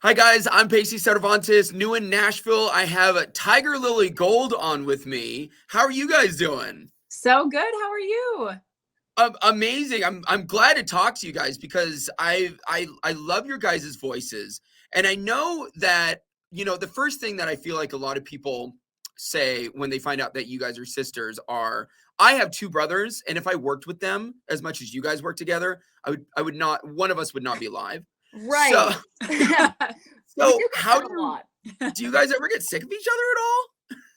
Hi guys, I'm Pacey Cervantes, new in Nashville. I have Tigirlily Gold on with me. How are you guys doing? So good. How are you? Amazing. I'm glad to talk to you guys because I love your guys' voices. And I know that, the first thing that I feel like a lot of people say when they find out that you guys are sisters are, I have two brothers, and if I worked with them as much as you guys work together, I would not, one of us would not be alive. So Right. so We how get that a do lot. do you guys ever get sick of each other at all?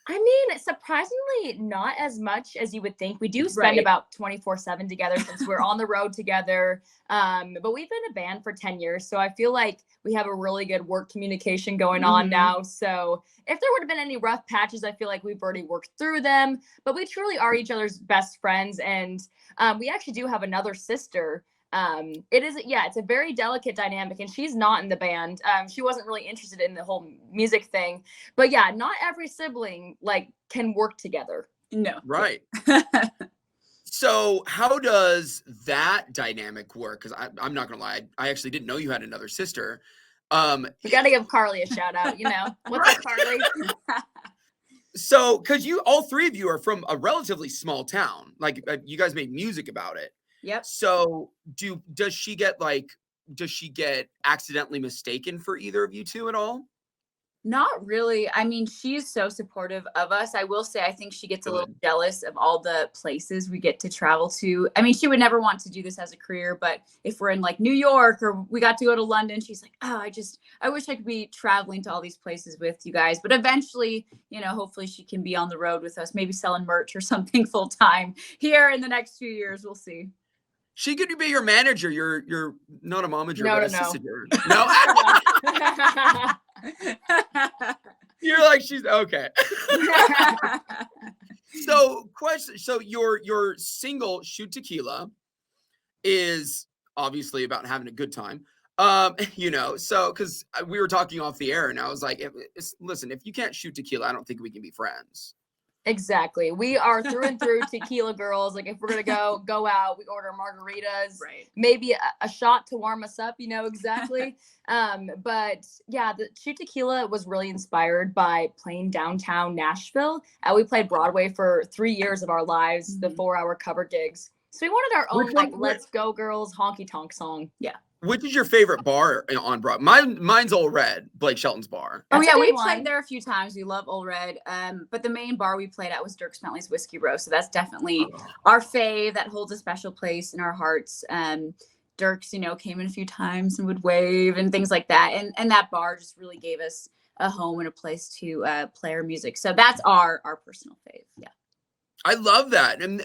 I mean, surprisingly, not as much as you would think. We do spend Right. about 24/7 together since we're on the road together. But we've been a band for 10 years. So I feel like we have a really good work communication going on Mhm. now. So if there would have been any rough patches, I feel like we've already worked through them. But we truly are each other's best friends. And we actually do have another sister. It's a very delicate dynamic, and she's not in the band. She wasn't really interested in the whole music thing, but yeah, not every sibling can work together. No. Right. So how does that dynamic work? Because I'm not gonna lie, I actually didn't know you had another sister. We got to give Carly a shout out. What's up, Carly? So because all three of you are from a relatively small town, like you guys made music about it. Yep. So does she get accidentally mistaken for either of you two at all? Not really. I mean, she's so supportive of us. I will say, I think she gets a little Good. jealous of all the places we get to travel to. I mean, she would never want to do this as a career, but if we're in like New York or we got to go to London, she's like, oh, I wish I could be traveling to all these places with you guys. But eventually, hopefully she can be on the road with us, maybe selling merch or something full time here in the next few years. We'll see. She could be your manager. You're not a momager, No, but a no. sister. No. You're like, she's okay. So question. So your single "Shoot Tequila" is obviously about having a good time. So because we were talking off the air, and I was like, listen, if you can't shoot tequila, I don't think we can be friends. Exactly. We are through and through tequila girls. Like if we're gonna go out, we order margaritas, Right. maybe a shot to warm us up, exactly. But yeah, the Shoot Tequila was really inspired by playing downtown Nashville. We played Broadway for 3 years of our lives, the 4-hour cover gigs. So we wanted our own Let's Go Girls honky tonk song. Yeah. Which is your favorite bar on Broadway? Mine's Old Red, Blake Shelton's bar. Oh That's yeah, a we good played one. there a few times. We love Old Red. But the main bar we played at was Dirk Bentley's Whiskey Row. So that's definitely our fave. That holds a special place in our hearts. Dirk's, came in a few times and would wave and things like that. And that bar just really gave us a home and a place to play our music. So that's our personal fave. Yeah. I love that. And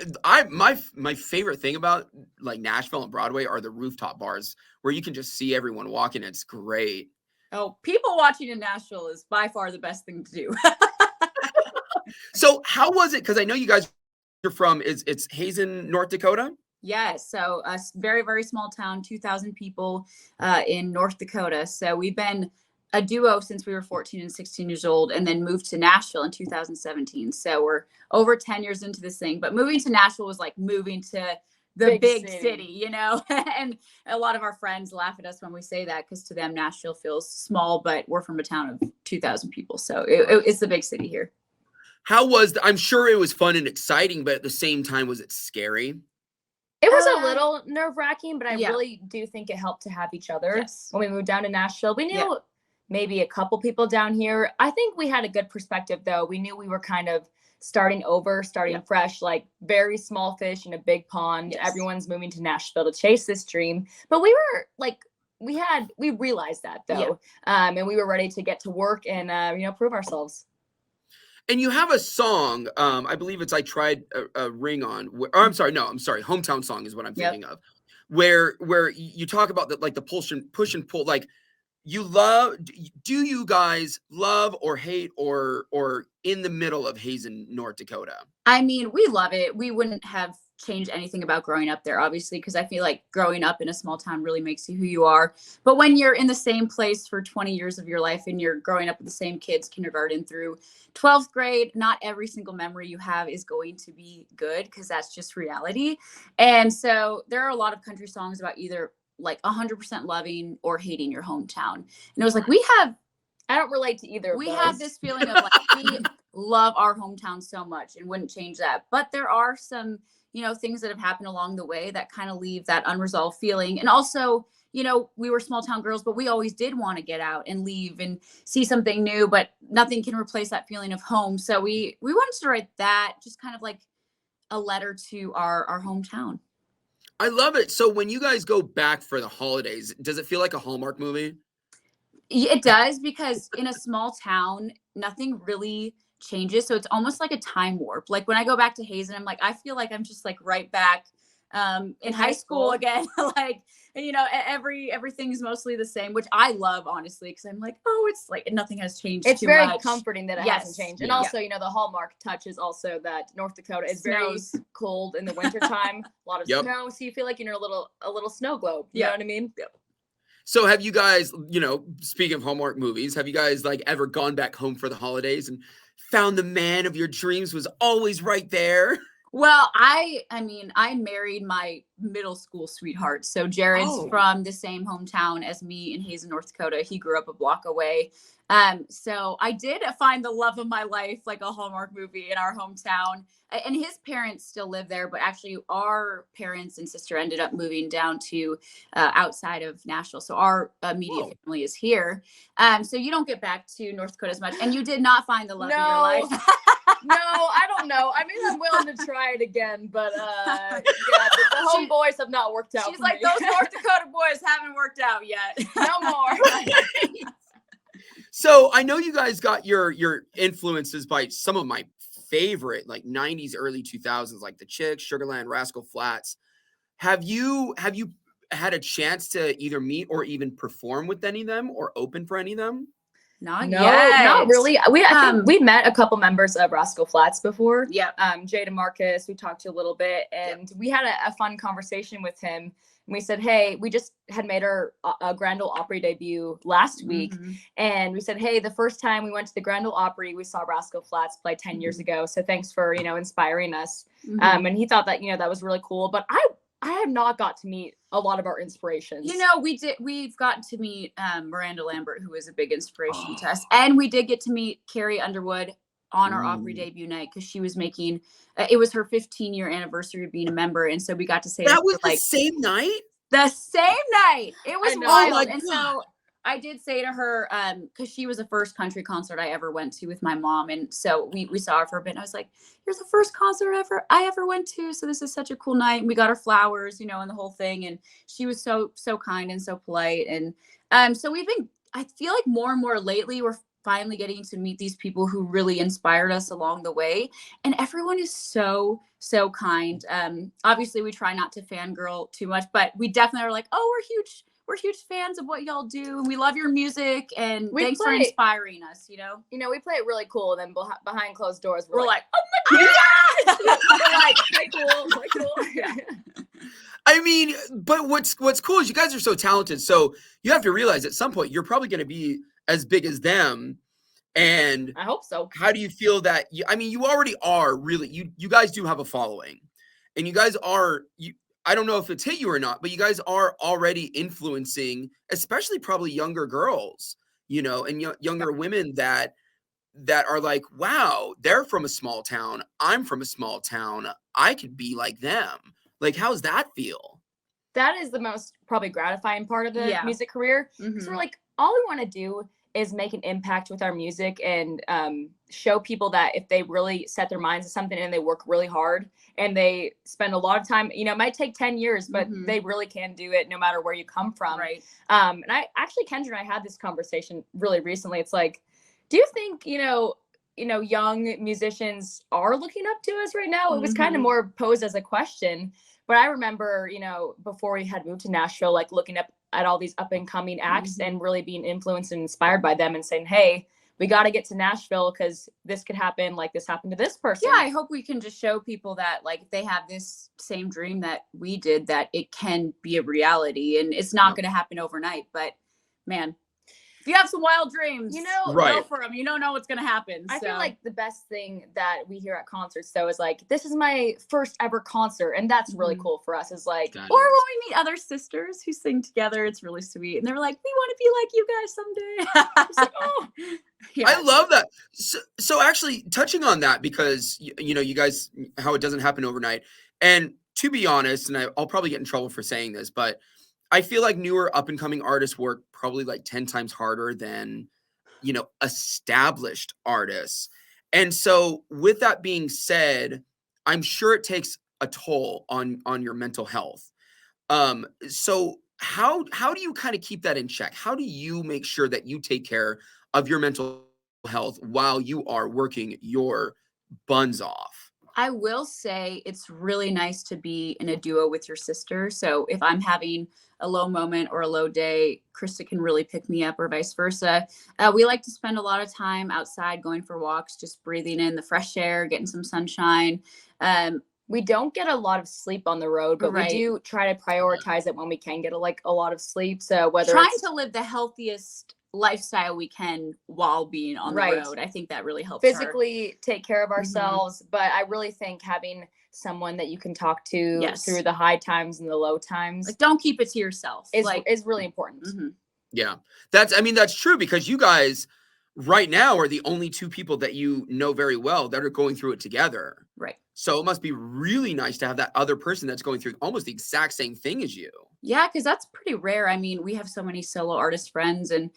my favorite thing about like Nashville and Broadway are the rooftop bars where you can just see everyone walking. It's great. Oh, people watching in Nashville is by far the best thing to do. So how was it? Because I know you guys are from, it's Hazen, North Dakota? Yes. So a very, very small town, 2,000 people in North Dakota. So we've been a duo since we were 14 and 16 years old, and then moved to Nashville in 2017. So we're over 10 years into this thing. But moving to Nashville was like moving to the big city, and a lot of our friends laugh at us when we say that because to them, Nashville feels small, but we're from a town of 2,000 people. So it's the big city here. How was I'm sure it was fun and exciting, but at the same time, was it scary? It was a little nerve-wracking, but I yeah. really do think it helped to have each other. Yes. When we moved down to Nashville. We knew Yeah. maybe a couple people down here. I think we had a good perspective, though. We knew we were kind of starting fresh, like very small fish in a big pond. Yes. Everyone's moving to Nashville to chase this dream. But we were like, we realized that, though. Yeah. And we were ready to get to work and, prove ourselves. And you have a song, I believe it's I Tried a Ring On, or I'm sorry, Hometown Song is what I'm thinking of, where you talk about the push and pull, like do you guys love or hate or in the middle of Hazen, North Dakota? I mean, we love it. We wouldn't have changed anything about growing up there, obviously, because I feel like growing up in a small town really makes you who you are. But when you're in the same place for 20 years of your life and you're growing up with the same kids, kindergarten through 12th grade, not every single memory you have is going to be good because that's just reality. And so there are a lot of country songs about either like 100% loving or hating your hometown. And it was like, I don't relate to either of we those. have this feeling of like, we love our hometown so much and wouldn't change that. But there are some, you know, things that have happened along the way that kind of leave that unresolved feeling. And also, you know, we were small town girls, but we always did want to get out and leave and see something new, but nothing can replace that feeling of home. So we wanted to write that, just kind of like a letter to our hometown. I love it. So when you guys go back for the holidays, does it feel like a Hallmark movie? It does, because in a small town, nothing really changes. So it's almost like a time warp. Like when I go back to Hazen, I'm like, I feel like I'm just like right back in high school again. Like, you know, everything's mostly the same, which I love, honestly, because I'm like, oh, it's like nothing has changed. It's too very much. comforting that it hasn't changed. And also, you know, the hallmark touch is also that North Dakota is very cold in the wintertime, a lot of snow. So you feel like you're a little snow globe. You know what I mean? Yep. So have you guys, you know, speaking of Hallmark movies, have you guys like ever gone back home for the holidays and found the man of your dreams was always right there? Well, I mean, I married my middle school sweetheart. So Jared's from the same hometown as me in Hazen, North Dakota. He grew up a block away. So I did find the love of my life, like a Hallmark movie, in our hometown. And his parents still live there, but actually our parents and sister ended up moving down to outside of Nashville. So our immediate family is here. So you don't get back to North Dakota as much. And you did not find the love of your life. No, I don't know. I mean, I'm willing to try it again, but yeah, the home boys have not worked out. She's like, those North Dakota boys haven't worked out yet. No more. So I know you guys got your influences by some of my favorite like 90s, early 2000s, like the Chicks, Sugarland, Rascal Flatts. Have you had a chance to either meet or even perform with any of them or open for any of them? Not no, yet. Not really. I think we met a couple members of Rascal Flatts before. Yeah. Jada Marcus, we talked to a little bit, and we had a fun conversation with him. And we said, hey, we just had made our Grand Ole Opry debut last week. And we said, hey, the first time we went to the Grand Ole Opry, we saw Rascal Flatts play 10 years ago. So thanks for, you know, inspiring us. And he thought that, you know, that was really cool. But I have not got to meet a lot of our inspirations. You know, we've gotten to meet Miranda Lambert, who was a big inspiration to us. And we did get to meet Carrie Underwood on our Opry debut night, because she was making, it was her 15-year anniversary of being a member. And so we got to say that was the same night? The same night. It was wild. Oh my and God. So I did say to her, because she was the first country concert I ever went to with my mom. And so we saw her for a bit. And I was like, here's the first concert I ever went to. So this is such a cool night. And we got her flowers, you know, and the whole thing. And she was so kind and so polite. And so I feel like more and more lately, we're finally getting to meet these people who really inspired us along the way. And everyone is so kind. Obviously, we try not to fangirl too much, but we definitely are like, oh, we're huge fans of what y'all do. We love your music, and thanks for inspiring us, you know? You know, we play it really cool, and then behind closed doors, we're like, oh my God! We're like, play cool. I mean, but what's cool is you guys are so talented. So you have to realize at some point, you're probably going to be as big as them. And I hope so. How do you feel that you already are really, you guys do have a following, and you guys are, I don't know if it's hit you or not, but you guys are already influencing, especially probably younger girls, you know, and younger women that are like, wow, they're from a small town. I'm from a small town. I could be like them. Like, how's that feel? That is the most probably gratifying part of the music career. Because we're like, all we want to do is make an impact with our music and show people that if they really set their minds to something and they work really hard and they spend a lot of time, you know, it might take 10 years, but they really can do it no matter where you come from. Right. And Kendra and I had this conversation really recently. It's like, do you think, you know, young musicians are looking up to us right now? It was kind of more posed as a question. But I remember, you know, before we had moved to Nashville, like looking up at all these up and coming acts and really being influenced and inspired by them and saying, hey, we got to get to Nashville because this could happen like this happened to this person. Yeah, I hope we can just show people that like if they have this same dream that we did, that it can be a reality, and it's not going to happen overnight. But man, If you have some wild dreams, You know, go Right. for them. You don't know what's going to happen. I feel so. like the best thing that we hear at concerts though is like, this is my first ever concert, and that's really Mhm. cool for us. Is like, That Or is. when we meet other sisters who sing together, it's really sweet. And they're like, we want to be like you guys someday. I was like, oh. Yeah. I love that. So actually touching on that, because you know, you guys, how it doesn't happen overnight. And to be honest, and I'll probably get in trouble for saying this, but I feel like newer up and coming artists work probably like 10 times harder than, you know, established artists. And so with that being said, I'm sure it takes a toll on your mental health. So how do you kind of keep that in check? How do you make sure that you take care of your mental health while you are working your buns off? I will say it's really nice to be in a duo with your sister. So if I'm having a low moment or a low day, Krista can really pick me up, or vice versa. We like to spend a lot of time outside, going for walks, just breathing in the fresh air, getting some sunshine. we don't get a lot of sleep on the road, but Right. we do try to prioritize it when we can get a lot of sleep. So whether Trying it's to live the healthiest lifestyle we can while being on Right. the road, I think that really helps. physically take care of ourselves, but I really think having someone that you can talk to Yes. through the high times and the low times Like, don't keep it to yourself. is really important. Mhm. Yeah, that's true, because you guys right now are the only two people that you know very well that are going through it together. Right. So it must be really nice to have that other person that's going through almost the exact same thing as you. Yeah, because that's pretty rare. I mean, we have so many solo artist friends, and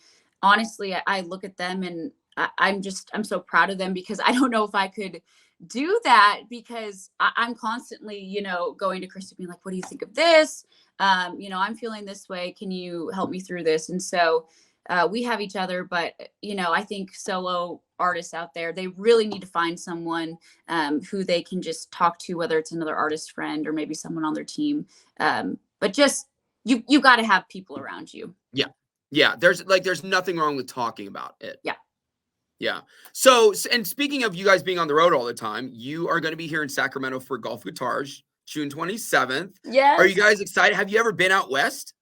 honestly, I look at them and I'm so proud of them, because I don't know if I could do that, because I'm constantly, going to Krista being like, what do you think of this? I'm feeling this way. Can you help me through this? And so we have each other, but I think solo artists out there, they really need to find someone who they can just talk to, whether it's another artist friend or maybe someone on their team. But just you got to have people around you. Yeah, there's nothing wrong with talking about it. Yeah. Yeah. So, and speaking of you guys being on the road all the time, you are going to be here in Sacramento for Golf Guitars, June 27th. Yes. Are you guys excited? Have you ever been out west?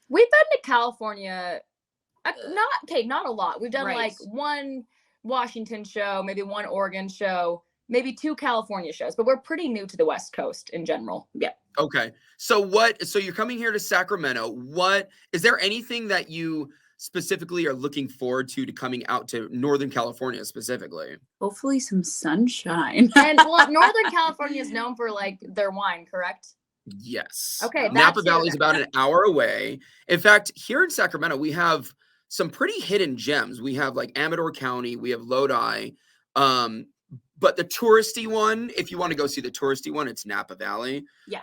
We've been to California, not a lot. We've done Right. like one Washington show, maybe one Oregon show, maybe 2 California shows, but we're pretty new to the West Coast in general. Yeah. Okay. So you're coming here to Sacramento. Is there anything that you specifically are looking forward to coming out to Northern California specifically? Hopefully some sunshine. And Northern California is known for like their wine, correct? Yes. Okay, Napa that's Valley it. is about an hour away. In fact, here in Sacramento, we have some pretty hidden gems. We have like Amador County, we have Lodi. But the touristy one, if you want to go see the touristy one, it's Napa Valley. Yeah.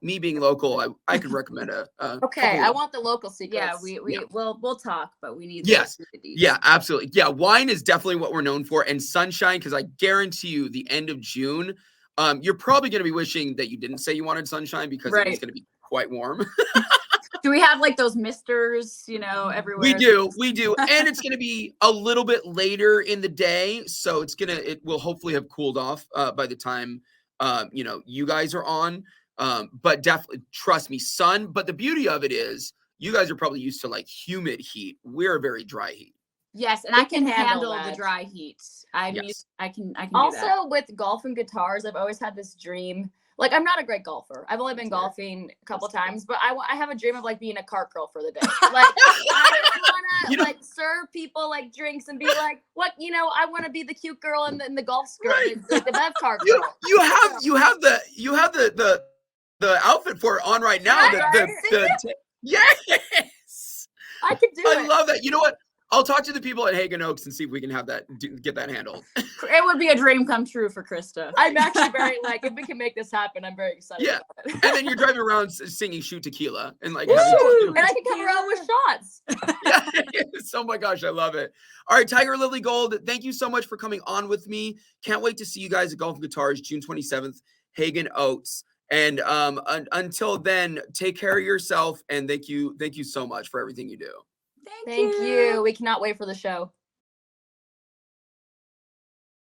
Me being local, I could recommend a Okay, I want the local secrets. Yeah, we'll talk, but we need Yes. the deets. Yeah, absolutely. Yeah, wine is definitely what we're known for, and sunshine, because I guarantee you the end of June, you're probably going to be wishing that you didn't say you wanted sunshine, because Right. it's going to be quite warm. Do we have like those misters, everywhere? We do. And it's going to be a little bit later in the day, so it will hopefully have cooled off by the time you guys are on. But definitely trust me, sun. But the beauty of it is you guys are probably used to like humid heat. We're very dry heat. Yes, and I can can handle handle the that. dry heat. I'm Yes. used, I can do that. Also, with golf and guitars, I've always had this dream. Like, I'm not a great golfer. I've only been That's fair. golfing a couple times, but I have a dream of like being a cart girl for the day. Like, I just want to like serve people like drinks and be like, what, I want to be the cute girl in the golf skirt, Right. like the Bev cart You girl. you have the outfit for it on right now. Right. Yes. I could do I it. love that. You know what? I'll talk to the people at Hagen Oaks and see if we can have get that handled. It would be a dream come true for Krista. I'm actually very like, if we can make this happen, I'm very excited Yeah. about it. And then you're driving around singing "Shoot Tequila" and like. Woo! having- And I can cover up with shots. Yes. Oh my gosh, I love it. All right, Tigirlily Gold, thank you so much for coming on with me. Can't wait to see you guys at Golf and Guitars, June 27th, Hagen Oaks. And until then, take care of yourself, and thank you so much for everything you do. Thank you. We cannot wait for the show.